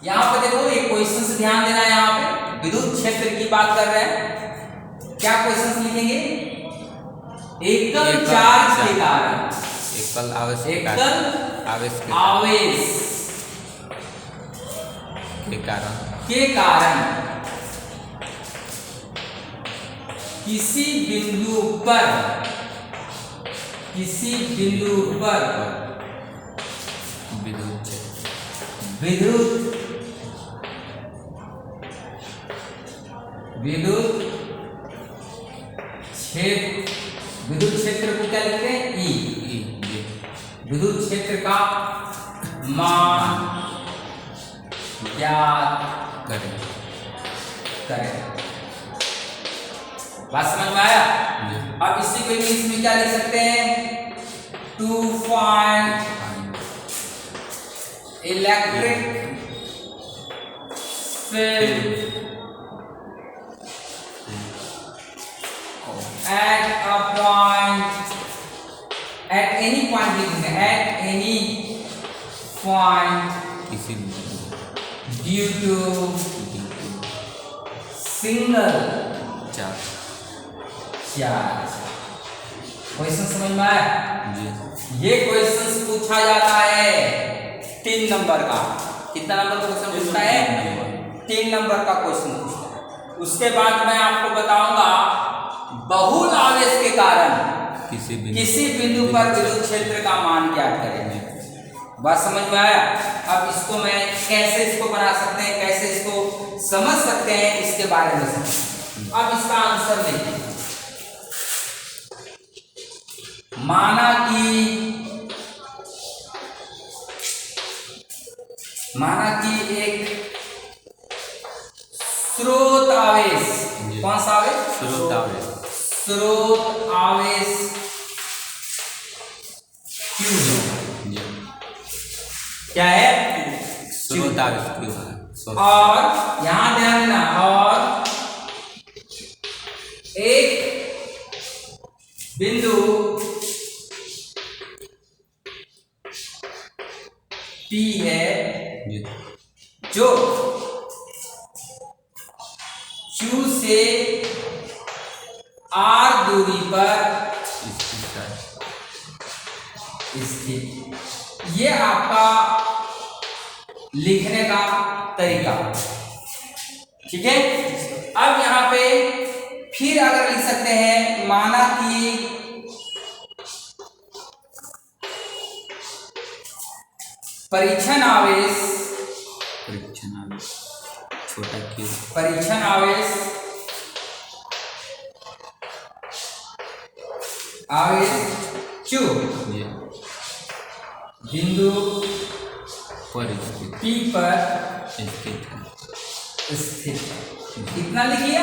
यहाँ पे देखो ये क्वेश्चन से ध्यान देना है। यहाँ पे विद्युत क्षेत्र की बात कर रहे हैं। क्या क्वेश्चन लिखेंगे? एकल चार्ज के कारण, एकल आवेश के कारण किसी बिंदु पर विद्युत क्षेत्र को क्या लिखते हैं? ई। विद्युत क्षेत्र का मान ज्ञात करें। बात समझ में आया? अब इसी को इंग्लिश में क्या लिख सकते हैं? To find electric field at any point due to single charge। Question समझ में आया? ये क्वेश्चन पूछा जाता है 3 नंबर का। कितना नंबर का क्वेश्चन पूछता है? 3 नंबर का क्वेश्चन पूछता है। उसके बाद मैं आपको बताऊंगा बहुल आवेश के कारण किसी बिंदु पर विद्युत क्षेत्र का मान ज्ञात करेंगे। बात समझ में आया? अब इसको मैं कैसे इसको बना सकते हैं, कैसे इसको समझ सकते हैं, इसके बारे में समझ। अब इसका आंसर देखिए। माना कि एक स्रोत आवेश, कौन सा आवेश? स्रोत आवेश Q क्या है? स्रोत आवेश Q है। और यहां ध्यान देना, और एक बिंदु P है जो Q से R दूरी पर स्थित। ये आपका लिखने का तरीका, ठीक है। अब यहां पे फिर अगर लिख सकते हैं, माना कि परीक्षण आवेश छोटा q, परीक्षण आवेश Q बिंदु P पर स्थित। इतना लिखिए।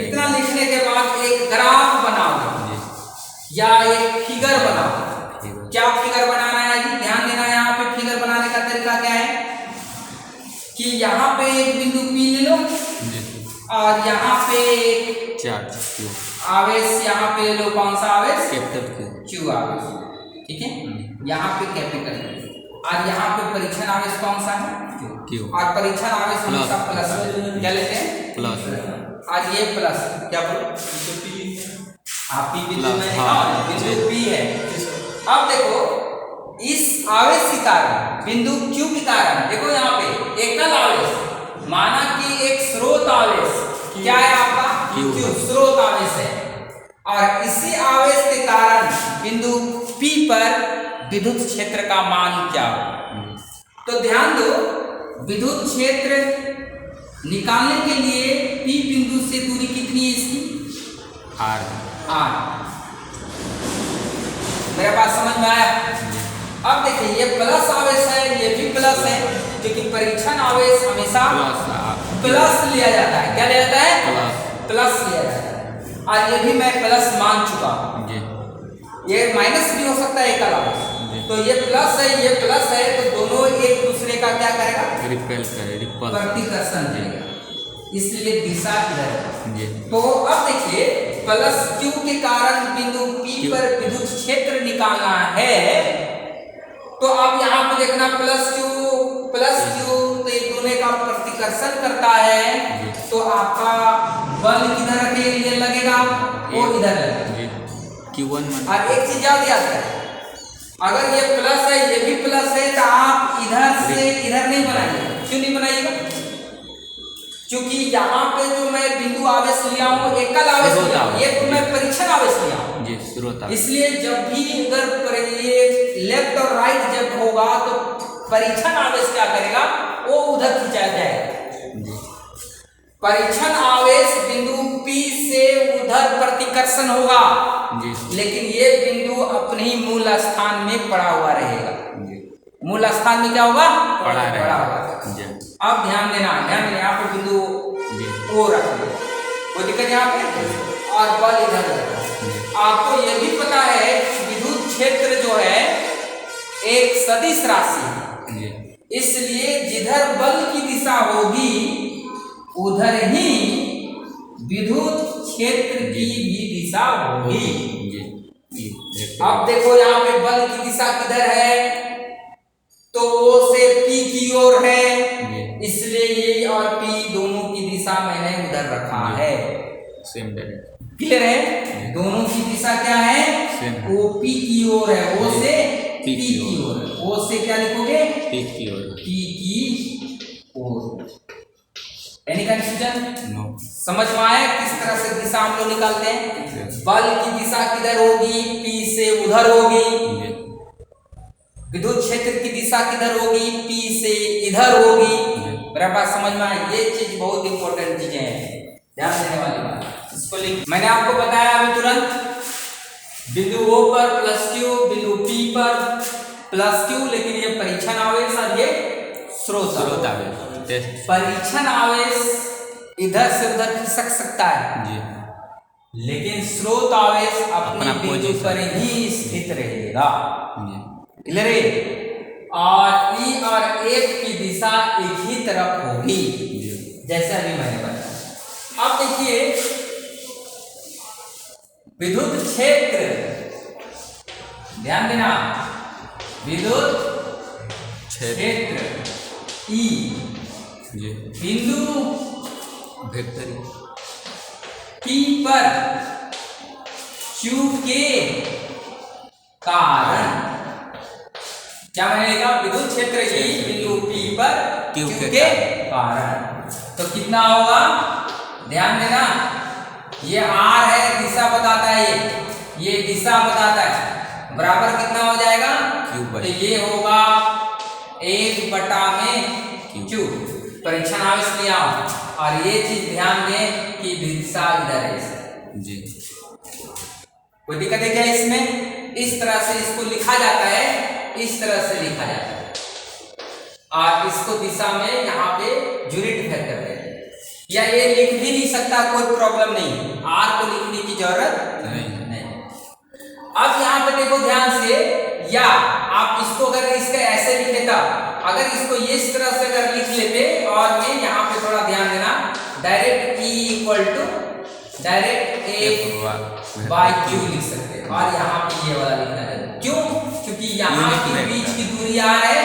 इतना लिखने के बाद एक ग्राफ बनाओ या एक फिगर बनाओ। क्या फिगर बनाना है जी? ध्यान देना, यहाँ पे फिगर बनाने का तरीका क्या है कि यहाँ पे एक बिंदु P ले लो और यहाँ पे एक चार्ज Q आवेश, यहाँ पे ले लो कौन सा आवेश? कैपिटल Q आवेश, ठीक है। यहाँ पे कैपिटल और यहाँ पे परीक्षण आवेश कौन सा है? Q। और परीक्षण आवेश हमेशा प्लस क्या लेते हैं? प्लस। और ये प्लस क्या बोलो? आप P बिंदु में बिंदु P है। अब देखो इस आवेश के कारण, बिंदु Q के कारण, देखो यहाँ पे एकल आवेश, माना कि एक स्रोत आवेश क्या है आपका? Q स्रोत आवेश है। और इसी आवेश के कारण बिंदु P पर विद्युत क्षेत्र का मान क्या हो? तो ध्यान दो, विद्युत क्षेत्र निकालने के लिए P बिंदु से दूरी कितनी है इसकी? R। मेरे पास समझ में आया? अब देखिए ये प्लस आवेश है, ये भी प्लस है, क्योंकि परीक्षण आवेश हमेशा प्लस लिया जाता है। क्या लिया जाता है? प्लस लिया जाता है। और ये भी मैं प्लस मान चुका हूँ। ये माइनस भी हो सकता है एकल आवेश। तो ये प्लस है, ये प्लस है, तो दोनों एक दूसरे का क्या करेगा? प्रतिकर्षण देगा, इसलिए दिशा इधर। तो अब देखिए प्लस Q के कारण बिंदु P पर विद्युत क्षेत्र निकालना है। तो अब यहाँ पे देखना प्लस Q, तो ये प्रतिकर्षण करता है तो आपका बल किधर रखे लगेगा, वो इधर लगेगा। Q1 में और एक चीज याद है, अगर ये प्लस है ये भी प्लस है तो आप इधर से इधर नहीं बनाइएगा। क्यों नहीं बनाइएगा? क्योंकि यहाँ पे जो मैं बिंदु आवेश लिया हूँ एकल आवेश लिया हूँ, ये तो मैं परीक्षण आवेश लिया हूँ जी, स्रोत आवेश। इसलिए जब भी अगर ये लेफ्ट और राइट जब होगा तो परीक्षण आवेश क्या करेगा, वो उधर खिंचाया जाएगा। परीक्षण आवेश बिंदु P से उधर प्रतिकर्षण होगा जी, लेकिन ये बिंदु अपने ही मूल स्थान में पड़ा हुआ रहेगा। मूल स्थान में क्या होगा, पड़ा रहेगा। अब ध्यान देना यहाँ पे बिंदु O रख लो, कोई दिक्कत यहाँ पे, और बल इधर रखो। आपको यह भी पता है कि विद्युत क्षेत्र जो है एक सदिश राशि है, इसलिए जिधर बल की दिशा होगी उधर ही विद्युत क्षेत्र की भी दिशा होगी। अब देखो यहाँ पे बल की दिशा किधर है, तो O से P की ओर है, इसलिए ये और P दोनों की दिशा मैंने उधर रखा है। सेम डायरेक्शन, क्लियर है? दोनों की दिशा क्या है, O P की ओर है, O से P की ओर है। O से क्या लिखोगे, P की ओर, P की ओर। Any confusion? नो। समझ में आया किस तरह से दिशा हम लोग निकालते हैं? बल की दिशा किधर होगी, P से उधर होगी। विद्युत क्षेत्र की दिशा किधर होगी, P से इधर होगी। मेरा बात समझ में आया? ये चीज बहुत इंपॉर्टेंट चीजें हैं, ध्यान देने वाली बात। इसको लिख, मैंने आपको बताया अभी तुरंत, बिंदु O पर प्लस Q, बिंदु P पर प्लस Q, लेकिन ये परीक्षण आवेश और ये स्रोत आवेश। परीक्षण आवेश इधर से उधर खिसक सकता है जी, लेकिन स्रोत आवेश अपने बिंदु पर ही स्थित रहेगा। क्लियर है? और E और F की दिशा एक ही तरफ होगी, जैसे अभी मैंने बताया। अब देखिए विद्युत क्षेत्र, ध्यान देना, विद्युत क्षेत्र E बिंदु वेक्टर P पर Q के कारण, क्या मैंने लिखा, विद्युत क्षेत्र E बिंदु P पर Q के कारण, तो कितना होगा, ध्यान देना, ये R है, दिशा बताता है, ये दिशा बताता है, बराबर कितना हो जाएगा, तो ये होगा 1/Q। परीक्षण आवेश लिया, और ये चीज ध्यान दें कि दिशा इधर है जी। कोई दिक्कत है क्या इसमें? इस तरह से इसको लिखा जाता है, इस तरह से लिखा जाता है, और इसको दिशा में यहाँ पे यूनिट फैक्टर देते हैं, या ये लिख भी नहीं सकता, कोई प्रॉब्लम नहीं, R को लिखने की जरूरत नहीं। अब यहाँ पे देखो ध्यान से, या आप इसको अगर इसका ऐसे लिख लेता, अगर इसको ये इस तरह से अगर लिख लेते, और मैं यहाँ पे थोड़ा ध्यान देना, direct E equal to direct F/Q लिख सकते हैं, और यहाँ पे ये वाला लिखना है। क्यों? क्योंकि यहाँ के बीच की दूरी R है,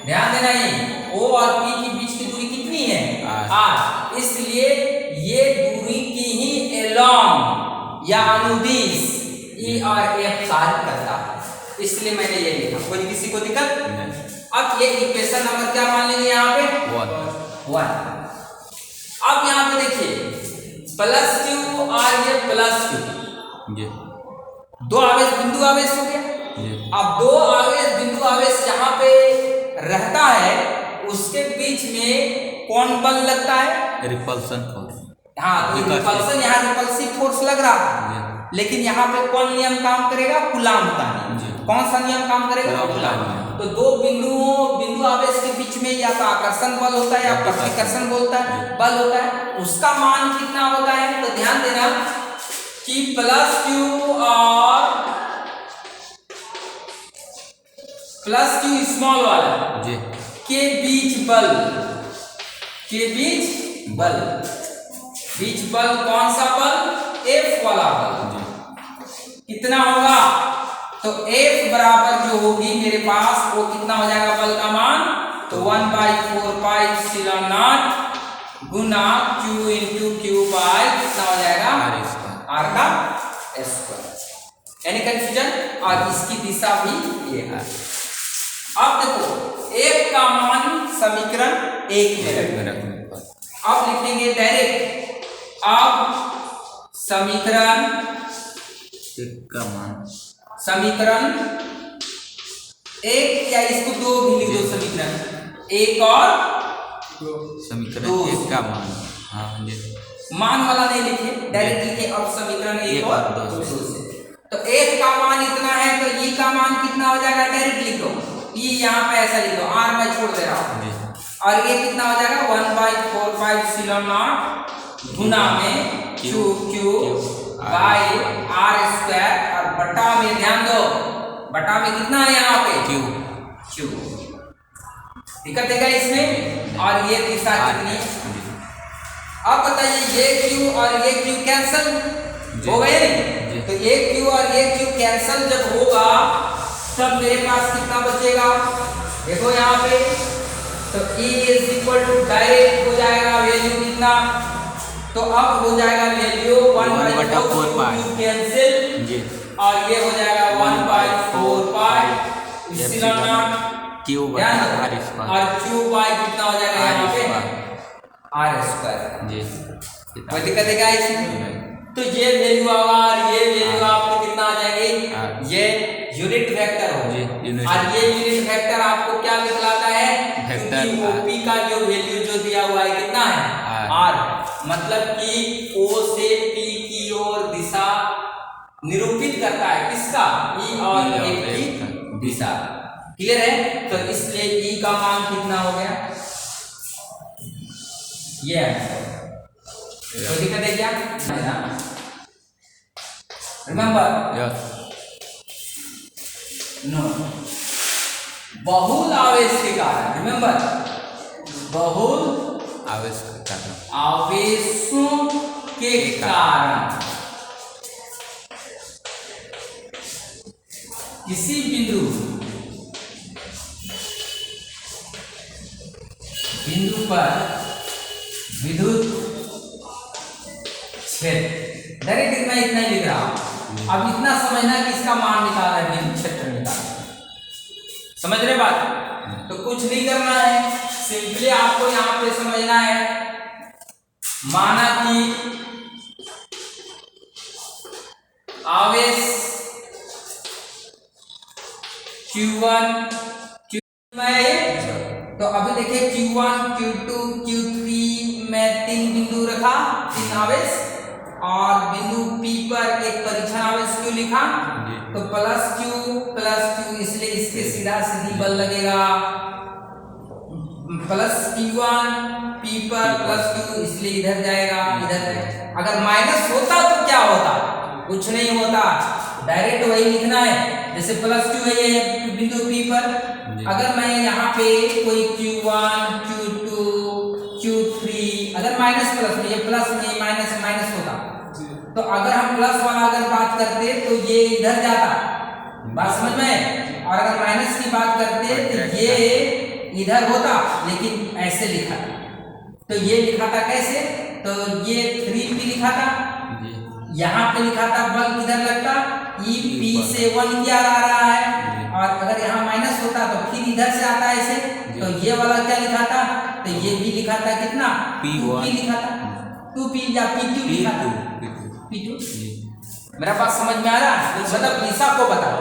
ध्यान देना, ये O और P के बीच की दूरी कितनी है, R, इसलिए ये दूरी की ही एलॉन्ग या अनुदिश E और F कार्य करता है, इसलिए मैंने ये लिखा। कोई किसी को दिक्कत नहीं। अब ये इक्वेशन नंबर क्या मान लेंगे यहाँ पे, 1। अब यहाँ पे देखिए प्लस Q और ये प्लस Q, दो आवेश बिंदु आवेश हो गया। अब दो आवेश बिंदु आवेश जहाँ पे रहता है उसके बीच में कौन बल लगता है, रिपल्सन फोर्स। हाँ, तो रिपल्सन, यहाँ रिपल्सिव फोर्स लग रहा है, लेकिन यहाँ पे कौन नियम काम करेगा, कूलाम का नियम। कौन सा नियम काम करेगा, कूलाम। तो दो बिंदु आवेश के बीच में या तो आकर्षण बल होता है या प्रतिकर्षण बल होता है, उसका मान कितना होता है, तो ध्यान देना कि प्लस Q स्मॉल वाला के बीच बल कौन सा बल, F वाला बल कितना होगा, तो F बराबर जो होगी मेरे पास वो कितना हो जाएगा बल का मान, तो 1/4 पाई एप्सिलॉन नॉट गुना Q इंटू क्यू बाय कितना हो जाएगा आर स्क्वायर, R का स्क्वायर। Any confusion? और इसकी दिशा भी ये है। अब देखो एक का मान समीकरण एक में रखना। अब लिखेंगे डायरेक्ट, अब समीकरण एक का मान एक या इसको दो भी लिख दो, समीकरण एक और समीकरण दो। एक का मान, हाँ जी, मान वाला नहीं लिखे, डायरेक्ट लिखे अब समीकरण एक और दो से। तो एक का मान इतना है तो ई का मान कितना हो जाएगा, डायरेक्ट लिख दो, ई यहाँ पे ऐसा लिख दो, आर मैं छोड़ दे रहा हूँ, और ये कितना हो जाएगा 1/4 एप्सिलॉन नॉट गुना में क्यू बाय आर स्क्वायर, और बटा में ध्यान दो, बटा में कितना है यहाँ पे क्यू। दिक्कत है क्या इसमें? और ये दिशा कितनी है? अब बताइए ये क्यू और ये क्यू कैंसिल हो गए, तो ये क्यू और ये क्यू कैंसिल जब होगा तब मेरे पास कितना बचेगा, देखो यहाँ पे, तो E is equal to direct हो जाएगा वैल्यू कितना, तो अब हो जाएगा वैल्यू 1/4 कैंसिल, और ये हो जाएगा 1/4 pi epsilon naught Q by R square, और क्यू बाय कितना हो जाएगा यहाँ पे आर स्क्वायर जी। कोई दिक्कत है क्या इसमें? तो ये वैल्यू और ये वैल्यू आपको कितना आ जाएगी, ये यूनिट वेक्टर हो, और ये यूनिट वेक्टर आपको क्या दिखलाता है, क्योंकि ओपी का जो वैल्यू जो दिया हुआ है कितना है आर, मतलब कि ओ से पी की ओर दिशा निरूपित करता है, किसका, ई और एफ की दिशा। क्लियर है? तो इसलिए ई का मान कितना हो गया, ये कोई दिक्कत है क्या? रिमेंबर नो, बहुल आवेश के कारण, रिमेंबर बहुल आवेशों के कारण किसी बिंदु पर विद्युत क्षेत्र, डायरेक्ट मैं इतना ही लिख रहा हूं, अब इतना समझना कि इसका मान निकालना है, विद्युत क्षेत्र निकालना, समझ रहे बात? तो कुछ नहीं करना है, सिंपली आपको यहाँ पे समझना है, माना कि आवेश Q1 में, तो अभी देखिए Q1 Q2 Q3 में 3 बिंदु रखा, 3 आवेश, और बिंदु P पर एक परीक्षण आवेश Q लिखा, तो +Q इसलिए इसके सीधा सीधी बल लगेगा, +P1 P पर +Q इसलिए इधर जाएगा, इधर। अगर माइनस होता तो क्या होता, कुछ नहीं होता, डायरेक्ट वही लिखना है, जैसे +Q है ये बिंदु P पर, अगर मैं यहाँ पे कोई Q1 Q2 Q3 अगर माइनस प्लस में, ये प्लस में माइनस होता, तो अगर हम प्लस वाला अगर बात करते तो ये इधर जाता, बात समझ में, और अगर माइनस की बात करते तो ये इधर होता, लेकिन ऐसे लिखा था, तो ये लिखा था कैसे, तो ये 3P लिखा था, यहाँ पे लिखा था बल किधर लगता, EP से 1 क्या आ रहा है, और अगर यहाँ माइनस होता तो फिर इधर से आता है ऐसे, तो ये वाला क्या लिखा था, तो ये भी लिखा था कितना, P लिखा था, 2P या P2 लिखा था, P2। मेरा बात समझ में आ रहा, मतलब दिशा को बताओ,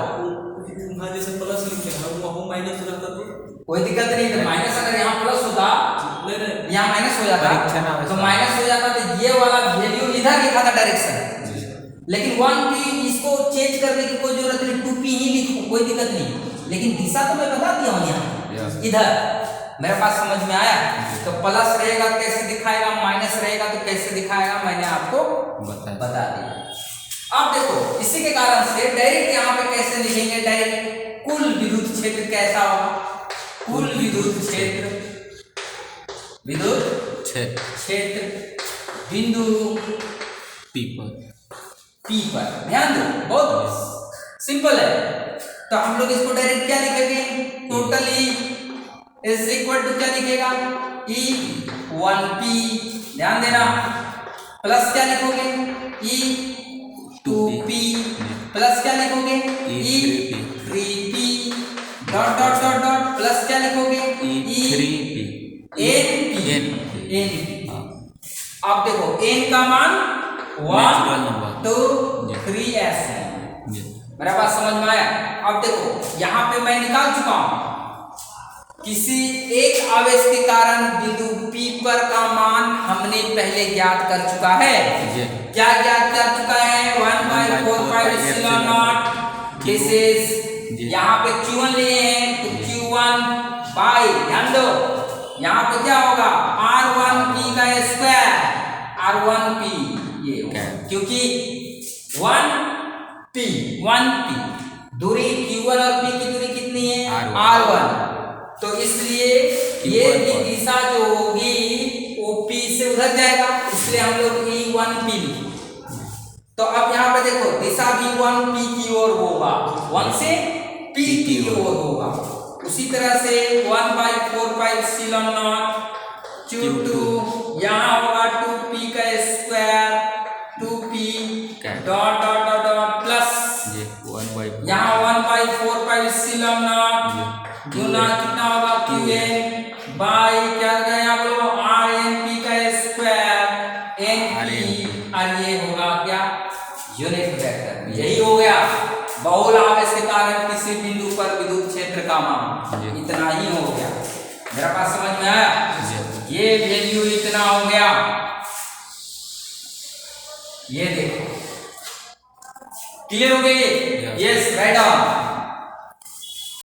जैसे प्लस लिखे हम माइनस हो जाता तो कोई दिक्कत नहीं, तो माइनस अगर यहाँ प्लस होता, यहाँ माइनस हो जाता, तो माइनस हो जाता, तो ये वाला वैल्यू इधर लिखा था डायरेक्शन, लेकिन 1P इसको चेंज करने की कोई जरूरत नहीं, 2P ही लिखो, कोई दिक्कत नहीं, लेकिन दिशा तो मैं बता दिया हूँ यहाँ इधर। मेरे पास समझ में आया? तो प्लस रहेगा कैसे दिखाएगा, माइनस रहेगा तो कैसे दिखाएगा, मैंने आपको बता दिया। अब देखो इसी के कारण से डायरेक्ट यहाँ पे कैसे लिखेंगे, डायरेक्ट कुल विद्युत क्षेत्र कैसा होगा, कुल विद्युत क्षेत्र बिंदु P पर, ध्यान दो, बहुत सिंपल है। तो हम लोग इसको डायरेक्ट क्या लिखेंगे, टोटली इज इक्वल टू क्या लिखेगा, E 1P ध्यान देना, प्लस क्या लिखोगे ई 2p प्लस क्या लिखोगे ई 3p dot dot dot dot plus क्या लिखोगे ई 3p np। अब देखो n का मान 1 2 3 ऐसे है। मेरा बात समझ में आया? अब देखो यहाँ पे मैं निकाल चुका हूं किसी एक आवेश के कारण बिंदु P पर का मान हमने पहले ज्ञात कर चुका है। क्या ज्ञात कर चुका है? 1/4 एप्सिलॉन नॉट। दिस इज यहाँ पे Q1 लिए हैं तो Q1 बाई, ध्यान दो यहाँ पे क्या होगा R1P का स्क्वायर R1P ये होगा क्योंकि 1P दूरी Q1 और P की दूरी कितनी है R1, तो इसलिए ये दिशा जो होगी वो P से उधर जाएगा, इसलिए हम लोग E1P लिखेंगे। तो अब यहाँ पे देखो दिशा भी 1P की ओर होगा, 1 से P की ओर होगा। उसी तरह से 1/4 एप्सिलॉन नॉट Q2 यहाँ होगा 2P का square 2P dot dot dot dot plus यहाँ 1/4 एप्सिलॉन नॉट गुना कितना होगा Qn बाई क्या गया यहाँ बोलो RnP का स्क्वायर NP और ये होगा क्या यूनिट वेक्टर। यही हो गया बहुल आवेश के कारण किसी बिंदु पर विद्युत क्षेत्र का मान, इतना ही हो गया। मेरा बात समझ में आया? ये वैल्यू इतना हो गया, ये देखो क्लियर हो गया ये? Yes right on.